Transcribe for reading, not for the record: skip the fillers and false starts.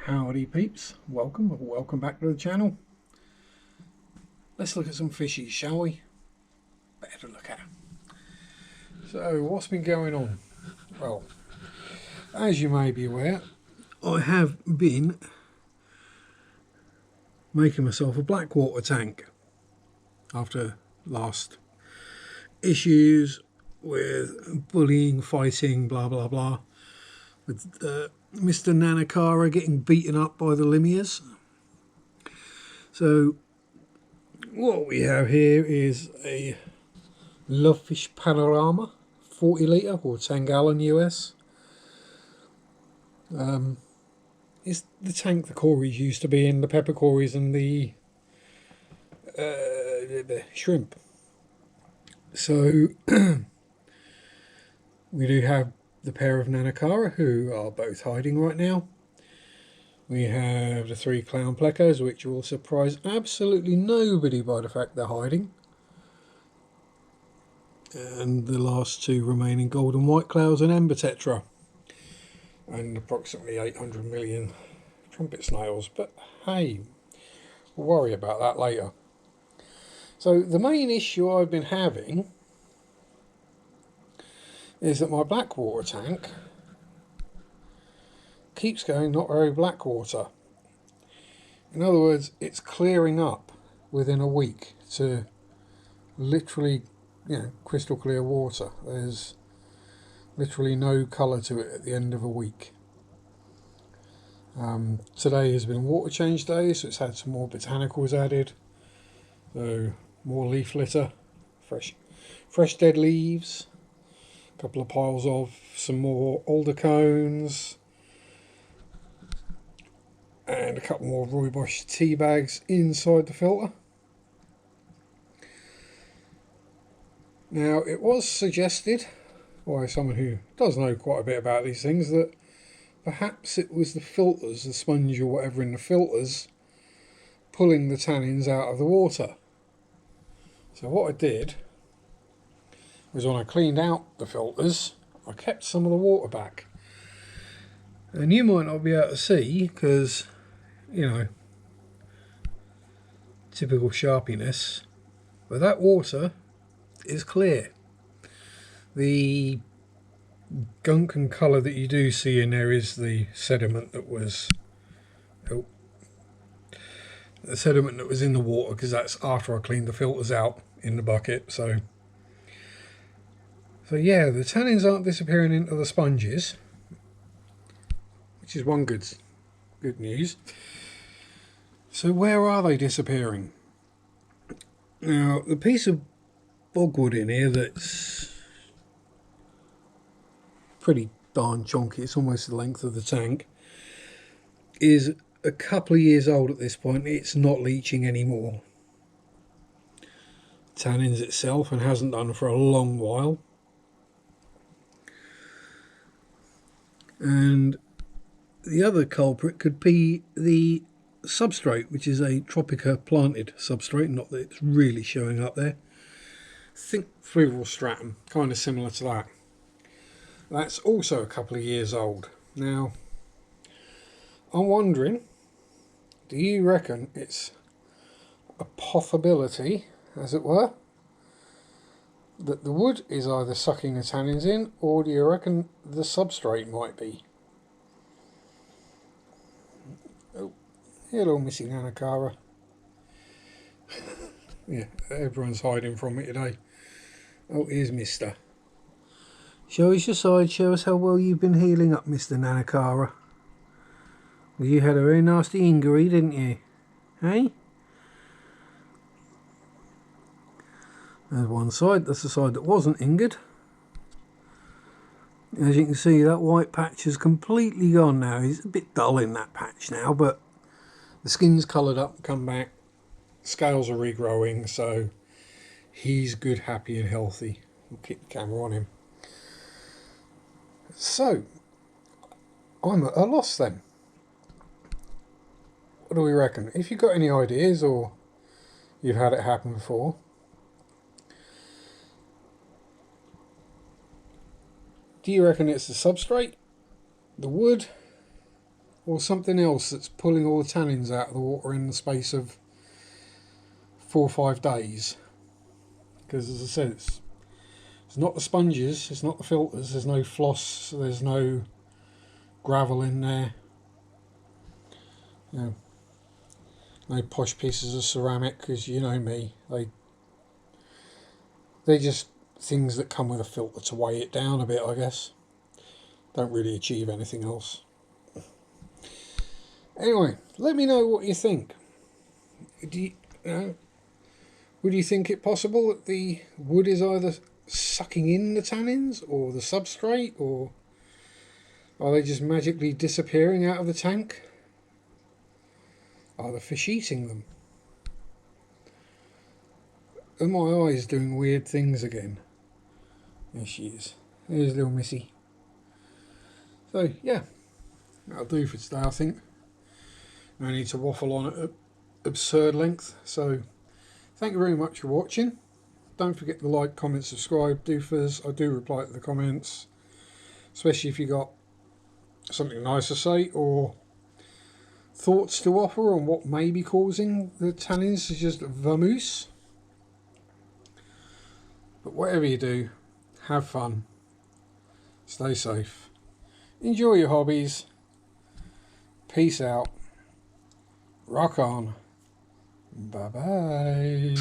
Howdy peeps, welcome back to the channel. Let's look at some fishies, shall we? Better to look at. So what's been going on? Well, as you may be aware, I have been making myself a blackwater tank after last issues with bullying, fighting, blah blah blah, with Mr. Nanakara getting beaten up by the limias. So what we have here is a Lovefish Panorama 40 litre or 10 gallon US. It's the tank the Corys used to be in, the pepper Corys and the shrimp. So we do have the pair of Nanakara who are both hiding right now. We have the 3 clown plecos, which will surprise absolutely nobody by the fact they're hiding. And the last 2 remaining golden white clouds and ember tetra. And approximately 800 million trumpet snails. But hey, we'll worry about that later. So the main issue I've been having is that my blackwater tank keeps going not very blackwater. In other words, it's clearing up within a week to literally, crystal clear water. There's literally no colour to it at the end of a week. Today has been water change day, so it's had some more botanicals added. So more leaf litter, fresh dead leaves, a couple of piles of some more alder cones, and a couple more rooibos tea bags inside the filter. Now, it was suggested by someone who does know quite a bit about these things that perhaps it was the filters, the sponge or whatever in the filters, pulling the tannins out of the water. So what I did was, when I cleaned out the filters, I kept some of the water back. And you might not be able to see because, typical sharpiness, but that water is clear. The gunk and colour that you do see in there is the sediment that was in the water, because that's after I cleaned the filters out in the bucket. So yeah, the tannins aren't disappearing into the sponges, which is one good news. So where are they disappearing? Now, the piece of bogwood in here that's pretty darn chunky, it's almost the length of the tank, is a couple of years old at this point. It's not leaching anymore, tannins itself, and hasn't done for a long while. And the other culprit could be the substrate, which is a Tropica planted substrate, not that it's really showing up there. Think fluvial stratum, kind of similar to that. That's also a couple of years old. Now, I'm wondering, do you reckon it's a possibility, as it were, that the wood is either sucking the tannins in, or do you reckon the substrate might be? Oh, hello, Missy Nanakara. Yeah, everyone's hiding from me today. Oh, here's Mister. Show us your side, show us how well you've been healing up, Mr. Nanakara. Well, you had a very nasty injury, didn't you? Hey? There's one side, that's the side that wasn't injured. As you can see, that white patch is completely gone now. He's a bit dull in that patch now, but the skin's coloured up, come back, scales are regrowing, so he's good, happy and healthy. We'll keep the camera on him. So, I'm at a loss then. What do we reckon? If you've got any ideas, or you've had it happen before, do you reckon it's the substrate, the wood, or something else that's pulling all the tannins out of the water in the space of 4 or 5 days. Because as I said, it's not the sponges, it's not the filters, there's no floss, there's no gravel in there. You know, no posh pieces of ceramic, because you know me, they're just things that come with a filter to weigh it down a bit, I guess. Don't really achieve anything else. Anyway, let me know what you think. Would you think it possible that the wood is either sucking in the tannins or the substrate, or are they just magically disappearing out of the tank? Are the fish eating them? Are my eyes doing weird things again? There she is. There's little Missy. So yeah, that'll do for today, I think. No need to waffle on at absurd length. So thank you very much for watching. Don't forget to like, comment, subscribe. I do reply to the comments, especially if you got something nice to say or thoughts to offer on what may be causing the tannins to just vamoose. But whatever you do, have fun, stay safe, enjoy your hobbies, peace out, rock on, bye bye.